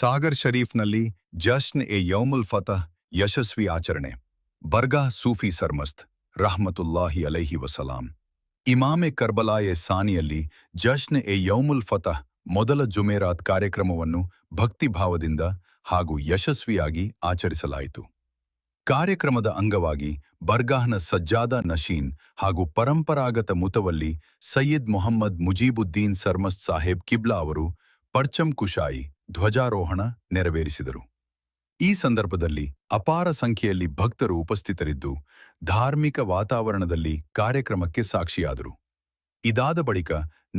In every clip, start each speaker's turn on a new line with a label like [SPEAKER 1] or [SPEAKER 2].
[SPEAKER 1] Sagar ಶರೀಫ್ನಲ್ಲಿ ಜಶ್ನ್ A ಯೌಮುಲ್ ಫತಹ್ ಯಶಸ್ವಿ ಆಚರಣೆ. ಬರ್ಗಾ ಸೂಫಿ ಸರ್ಮಸ್ತ್ ರಹಮತುಲ್ಲಾಹಿ ಅಲೈಹಿ ವಸಲಾಂ. ಇಮಾಮೆ ಕರ್ಬಲಾಯೆ ಸಾನಿಯಲ್ಲಿ ಜಶ್ನ್ A ಯೌಮುಲ್ ಫತಹ್ ಮೊದಲ ಜುಮೇರಾತ್ ಕಾರ್ಯಕ್ರಮವನ್ನು ಭಕ್ತಿಭಾವದಿಂದ ಹಾಗೂ ಯಶಸ್ವಿಯಾಗಿ ಆಚರಿಸಲಾಯಿತು. ಕಾರ್ಯಕ್ರಮದ ಅಂಗವಾಗಿ ಬರ್ಗಾಹ್ನ ಸಜ್ಜಾದಾ ನಶೀನ್ ಹಾಗೂ ಪರಂಪರಾಗತ ಮುತವಲ್ಲಿ ಸಯ್ಯದ್ ಮೊಹಮ್ಮದ್ ಮುಜೀಬುದ್ದೀನ್ ಸರ್ಮಸ್ತ್ ಸಾಹೇಬ್ ಕಿಬ್ಲಾ ಅವರು ಪರ್ಚಂ ಕುಶಾಯಿ ಧ್ವಜಾರೋಹಣ ನೆರವೇರಿಸಿದರು. ಈ ಸಂದರ್ಭದಲ್ಲಿ ಅಪಾರ ಸಂಖ್ಯೆಯಲ್ಲಿ ಭಕ್ತರು ಉಪಸ್ಥಿತರಿದ್ದು ಧಾರ್ಮಿಕ ವಾತಾವರಣದಲ್ಲಿ ಕಾರ್ಯಕ್ರಮಕ್ಕೆ ಸಾಕ್ಷಿಯಾದರು. ಇದಾದ ಬಳಿಕ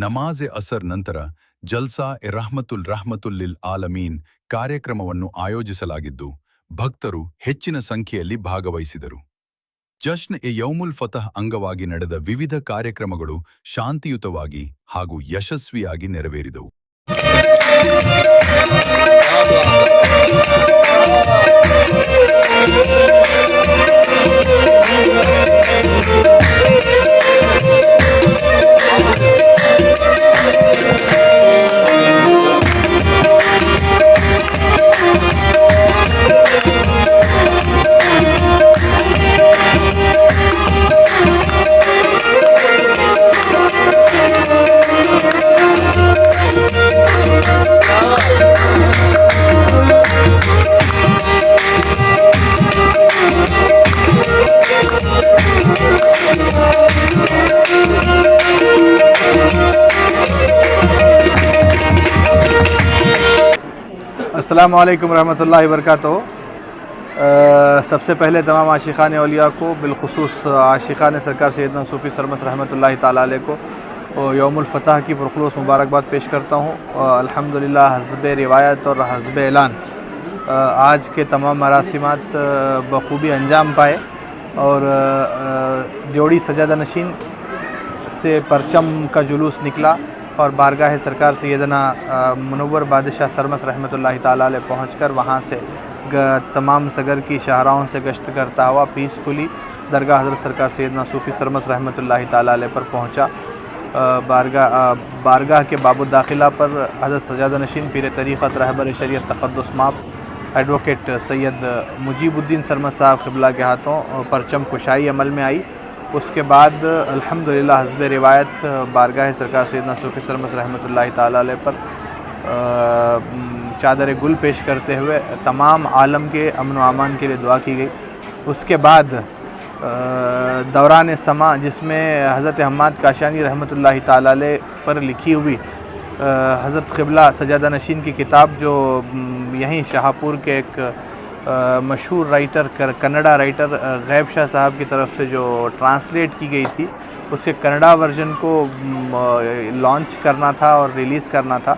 [SPEAKER 1] ನಮಾಜೆ ಅಸರ್ ನಂತರ ಜಲ್ಸಾ ಎ ರಹಮತುಲ್ಲಿಲ್ ಆಲಮೀನ್ ಕಾರ್ಯಕ್ರಮವನ್ನು ಆಯೋಜಿಸಲಾಗಿದ್ದು ಭಕ್ತರು ಹೆಚ್ಚಿನ ಸಂಖ್ಯೆಯಲ್ಲಿ ಭಾಗವಹಿಸಿದರು. ಜಶ್ನ್ ಎ ಯೌಮುಲ್ ಫತಹ್ ಅಂಗವಾಗಿ ನಡೆದ ವಿವಿಧ ಕಾರ್ಯಕ್ರಮಗಳು ಶಾಂತಿಯುತವಾಗಿ ಹಾಗೂ ಯಶಸ್ವಿಯಾಗಿ ನೆರವೇರಿದವು.
[SPEAKER 2] अस्सलामु अलैकुम रहमतुल्लाहि वबरकातुहू। सबसे पहले तमाम आशिक़ान औलिया को बिलखुसूस आशिक़ान सरकार सैयदना सूफ़ी सरमस्त रहमतुल्लाहि ताला अलैह को यौमुल फ़तह की पुरखुलूस मुबारकबाद पेश करता हूँ। अल्हम्दुलिल्लाह हस्ब रिवायत और हस्ब ऐलान आज के तमाम मरासिमात बखूबी अंजाम पाए और ड्योढ़ी सजादा नशीन से परचम का जुलूस निकला और बारगाह सरकार सैयदना मुनव्वर बादशाह सरमस्त रहमतुल्लाहि ताला अलैह पहुँचकर वहाँ से तमाम सगर की शाहराहों से गश्त करता हुआ पीसफुली दरगाह हज़रत सरकार सैयदना सूफ़ी सरमस्त रहमतुल्लाहि ताला अलैह पर पहुँचा। बारगाह के बाबु दाखिला पर हज़रत सजादा नशीन पीर तरीक़त रहबर शरीयत तक़द्दुस माप एडवोकेट सैयद मुजीबुद्दीन सरमस्त साहब क़िबला के हाथों परचम कुशाई अमल में आई। उसके बाद अल्हम्दुलिल्लाह हस्ब रिवायत बारगाह सरकार सैयदना सूफ़ी सरमस्त रहमतुल्लाहि ताला अलैह पर चादर गुल पेश करते हुए तमाम आलम के अमन व अमान के लिए दुआ की गई। उसके बाद दौरान समा जिसमें हज़रत हम्माद काशानी रहमतुल्लाहि ताला अलैह पर लिखी हुई हज़रत क़िबला सजादा नशीन की किताब जो यहीं शाहपुर के एक मशहूर राइटर कन्नड़ा राइटर गैब शाह साहब की तरफ से जो ट्रांसलेट की गई थी उसके कन्नड़ा वर्जन को लॉन्च करना था और रिलीज़ करना था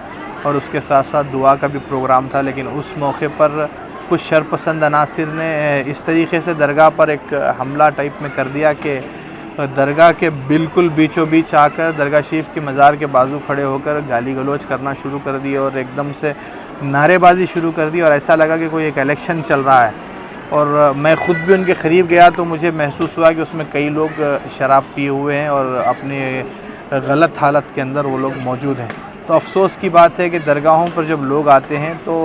[SPEAKER 2] और उसके साथ साथ दुआ का भी प्रोग्राम था। लेकिन उस मौके पर कुछ शरपसंद अनासिर ने इस तरीके से दरगाह पर एक हमला टाइप में कर दिया कि दरगाह के बिल्कुल बीचों बीच आकर दरगाह शरीफ की मज़ार के बाजू खड़े होकर गाली गलौज करना शुरू कर दिए और एकदम से नारेबाजी शुरू कर दी और ऐसा लगा कि कोई एक इलेक्शन चल रहा है। और मैं ख़ुद भी उनके क़रीब गया तो मुझे महसूस हुआ कि उसमें कई लोग शराब पिए हुए हैं और अपने गलत हालत के अंदर वो लोग मौजूद हैं। तो अफ़सोस की बात है कि दरगाहों पर जब लोग आते हैं तो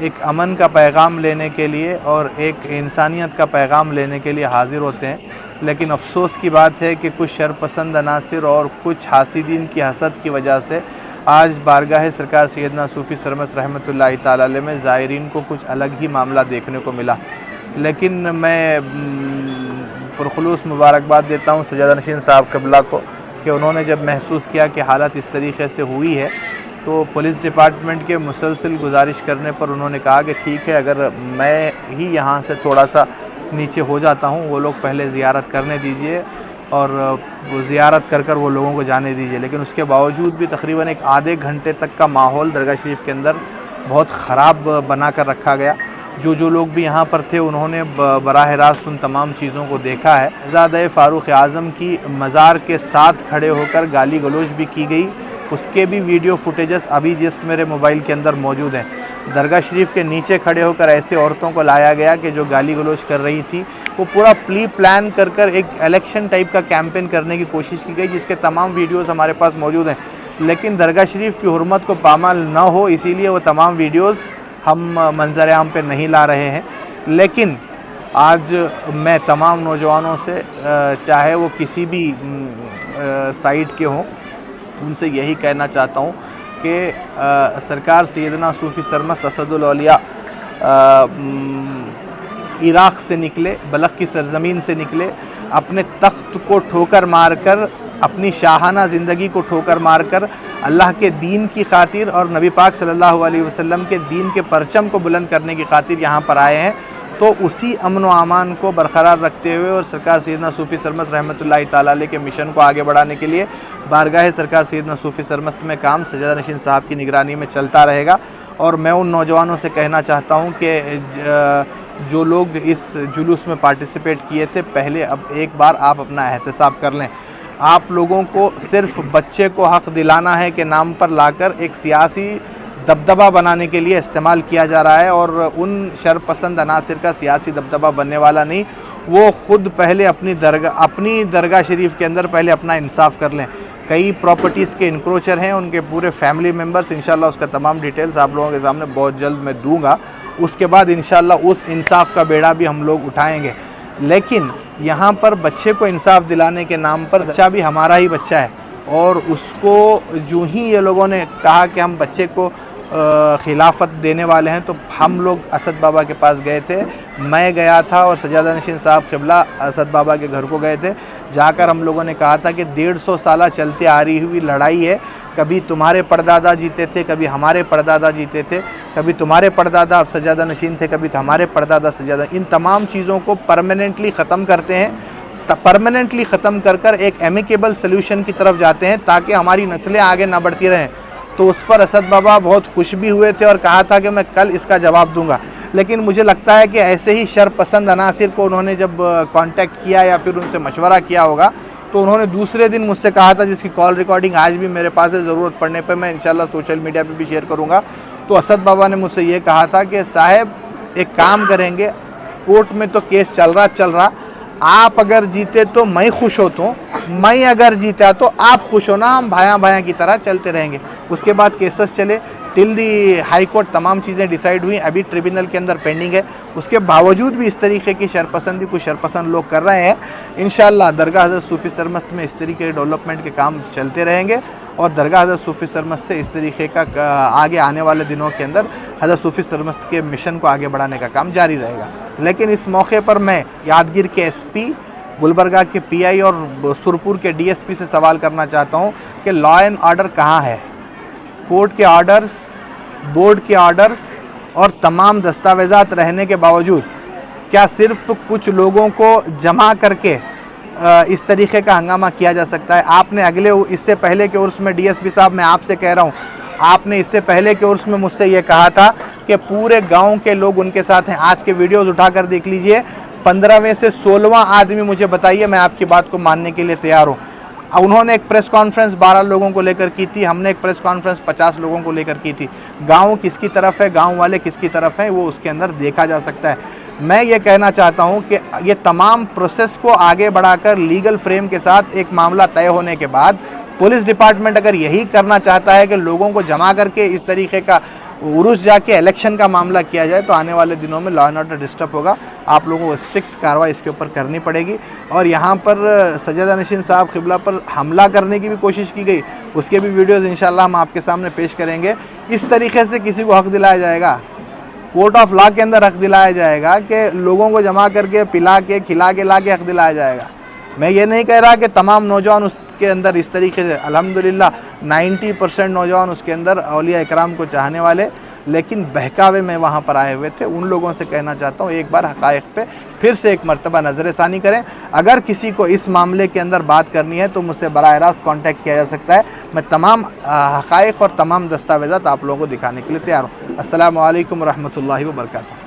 [SPEAKER 2] एक अमन का पैगाम लेने के लिए और एक इंसानियत का पैगाम लेने के लिए हाज़िर होते हैं। लेकिन अफ़सोस की बात है कि कुछ शरपसंद अनासिर और कुछ हासिदीन की हसद की वजह से आज बारगाह सरकार सैयदना सूफ़ी सरमस्त रहमतुल्लाहि ताला अलैह में ज़ायरीन को कुछ अलग ही मामला देखने को मिला। लेकिन मैं पुरखुलूस मुबारकबाद देता हूँ सजादा नशीन साहब क़िबला को कि उन्होंने जब महसूस किया कि हालत इस तरीके से हुई है तो पुलिस डिपार्टमेंट के मुसलसल गुजारिश करने पर उन्होंने कहा कि ठीक है, अगर मैं ही यहाँ से थोड़ा सा नीचे हो जाता हूँ, वो लोग पहले ज़ियारत करने दीजिए और वो ज़ियारत कर कर वो लोगों को जाने दीजिए। लेकिन उसके बावजूद भी तकरीबन एक आधे घंटे तक का माहौल दरगाह शरीफ के अंदर बहुत ख़राब बना कर रखा गया। जो लोग भी यहाँ पर थे उन्होंने बराह रास्त उन तमाम चीज़ों को देखा है। ज़ादा फ़ारूक़ आज़म की मज़ार के साथ खड़े होकर गाली गलौज भी की गई, उसके भी वीडियो फुटेजेस अभी जस्ट मेरे मोबाइल के अंदर मौजूद हैं। दरगाह शरीफ के नीचे खड़े होकर ऐसे औरतों को लाया गया कि जो गाली गलौज कर रही थी, वो पूरा प्लान कर एक इलेक्शन टाइप का कैंपेन करने की कोशिश की गई, जिसके तमाम वीडियोस हमारे पास मौजूद हैं। लेकिन दरगाह शरीफ की हुर्मत को पामाल न हो, इसीलिए वो तमाम वीडियोस हम मंजर आम पे नहीं ला रहे हैं। लेकिन आज मैं तमाम नौजवानों से, चाहे वो किसी भी साइड के हों, उनसे यही कहना चाहता हूँ कि सरकार सैयदना सूफ़ी सरमस्त असदुल औलिया इराक़ से निकले, बलख की सरज़मीन से निकले, अपने तख्त को ठोकर मारकर, अपनी शाहाना ज़िंदगी को ठोकर मारकर अल्लाह के दीन की खातिर और नबी पाक सल्लल्लाहु अलैहि वसल्लम के दीन के परचम को बुलंद करने की खातिर यहाँ पर आए हैं। तो उसी अमन व अमान को बरकरार रखते हुए और सरकार सैयदना सूफ़ी सरमस्त रहमतुल्लाहि ताला अलैह के मिशन को आगे बढ़ाने के लिए बारगाह सरकार सैयदना सूफ़ी सरमस्त में काम सज्जादा नशीन साहब की निगरानी में चलता रहेगा। और मैं उन नौजवानों से कहना चाहता हूँ कि जो लोग इस जुलूस में पार्टिसिपेट किए थे, पहले अब एक बार आप अपना एहतसाब कर लें। आप लोगों को सिर्फ बच्चे को हक़ दिलाना है के नाम पर लाकर एक सियासी दबदबा बनाने के लिए इस्तेमाल किया जा रहा है, और उन शरपसंद अनासिर का सियासी दबदबा बनने वाला नहीं। वो ख़ुद पहले अपनी दरगाह शरीफ के अंदर पहले अपना इंसाफ कर लें। कई प्रॉपर्टीज़ के इंक्रोचर हैं, उनके पूरे फैमिली मेम्बर्स, इंशाल्लाह उसका तमाम डिटेल्स आप लोगों के सामने बहुत जल्द मैं दूंगा। उसके बाद इंशाल्लाह उस इंसाफ का बेड़ा भी हम लोग उठाएंगे। लेकिन यहाँ पर बच्चे को इंसाफ दिलाने के नाम पर, बच्चा भी हमारा ही बच्चा है, और उसको जो ही ये लोगों ने कहा कि हम बच्चे को खिलाफत देने वाले हैं, तो हम लोग असद बाबा के पास गए थे। मैं गया था और सज्जादा नशीन साहब क़िबला असद बाबा के घर को गए थे। जाकर हम लोगों ने कहा था कि 150 साल चलते आ रही हुई लड़ाई है, कभी तुम्हारे परदादा जीते थे, कभी हमारे परदादा जीते थे, कभी तुम्हारे परदादा सज्जादा नशीन थे, कभी हमारे परदादा सज्जादा। इन तमाम चीज़ों को परमानेंटली ख़त्म करते हैं, परमानेंटली ख़त्म कर एक एमिकेबल सल्यूशन की तरफ जाते हैं ताकि हमारी नस्लें आगे ना बढ़ती रहें। तो उस पर असद बाबा बहुत खुश भी हुए थे और कहा था कि मैं कल इसका जवाब दूंगा। लेकिन मुझे लगता है कि ऐसे ही शरपसंद अनासिर को उन्होंने जब कांटेक्ट किया या फिर उनसे मशवरा किया होगा, तो उन्होंने दूसरे दिन मुझसे कहा था, जिसकी कॉल रिकॉर्डिंग आज भी मेरे पास है, ज़रूरत पड़ने पर मैं इंशाल्लाह सोशल मीडिया पे भी शेयर करूँगा। तो असद बाबा ने मुझसे ये कहा था कि साहब एक काम करेंगे, कोर्ट में तो केस चल रहा, आप अगर जीते तो मैं खुश होता हूँ, मैं अगर जीता तो आप खुश हो ना, हम भाया की तरह चलते रहेंगे। उसके बाद केसेस चले टिल दी हाई कोर्ट, तमाम चीज़ें डिसाइड हुई, अभी ट्रिब्यूनल के अंदर पेंडिंग है। उसके बावजूद भी इस तरीके की शरपसंदी कुछ शरपसंद लोग कर रहे हैं। इंशाल्लाह दरगाह हज़रत सूफ़ी सरमस्त में इस तरीके के डेवलपमेंट के काम चलते रहेंगे, और दरगाह हज़रत सूफ़ी सरमस्त से इस तरीके का आगे आने वाले दिनों के अंदर हज़रत सूफ़ी सरमस्त के मिशन को आगे बढ़ाने का काम जारी रहेगा। लेकिन इस मौके पर मैं यादगीर के SP, गुलबर्गा के PI और सुरपुर के DSP से सवाल करना चाहता हूँ कि लॉ एंड ऑर्डर कहाँ है? कोर्ट के ऑर्डर्स, बोर्ड के ऑर्डर्स और तमाम दस्तावेज़ात रहने के बावजूद क्या सिर्फ कुछ लोगों को जमा करके इस तरीके का हंगामा किया जा सकता है? आपने इससे पहले के उर्स में DSP साहब, मैं आपसे कह रहा हूँ, आपने इससे पहले के उर्स में मुझसे ये कहा था कि पूरे गांव के लोग उनके साथ हैं। आज के वीडियोस उठाकर देख लीजिए, 15वें से 16वां आदमी मुझे बताइए, मैं आपकी बात को मानने के लिए तैयार हूँ। उन्होंने एक प्रेस कॉन्फ्रेंस 12 लोगों को लेकर की थी, हमने एक प्रेस कॉन्फ्रेंस 50 लोगों को लेकर की थी। गांव किसकी तरफ है, गांव वाले किसकी तरफ हैं, वो उसके अंदर देखा जा सकता है। मैं ये कहना चाहता हूँ कि ये तमाम प्रोसेस को आगे बढ़ाकर लीगल फ्रेम के साथ एक मामला तय होने के बाद पुलिस डिपार्टमेंट अगर यही करना चाहता है कि लोगों को जमा करके इस तरीके का उर्स जाके इलेक्शन का मामला किया जाए, तो आने वाले दिनों में लॉ एंड ऑर्डर डिस्टर्ब होगा। आप लोगों को स्ट्रिक्ट कार्रवाई इसके ऊपर करनी पड़ेगी। और यहाँ पर सज्जादा नशीन साहब क़िबला पर हमला करने की भी कोशिश की गई, उसके भी वीडियोज़ इंशाल्लाह हम आपके सामने पेश करेंगे। इस तरीके से किसी को हक़ दिलाया जाएगा, कोर्ट ऑफ लॉ के अंदर हक़ दिलाया जाएगा कि लोगों को जमा करके पिला के खिला के ला के हक़ दिलाया जाएगा। मैं ये नहीं कह रहा कि तमाम नौजवान उसके अंदर इस तरीके से, अल्हम्दुलिल्लाह 90% नौजवान उसके अंदर औलिया इकराम को चाहने वाले, लेकिन बहकावे में वहाँ पर आए हुए थे। उन लोगों से कहना चाहता हूँ एक बार हक़ाइक़ पे फिर से एक मरतबा नज़र-ए-सानी करें। अगर किसी को इस मामले के अंदर बात करनी है तो मुझसे बराह रास्त कॉन्टैक्ट किया जा सकता है। मैं तमाम हक़ाइक़ और तमाम दस्तावेज़ात आप लोगों को दिखाने के लिए तैयार हूँ। अस्सलामु अलैकुम रहमतुल्लाहि व बरकातहू।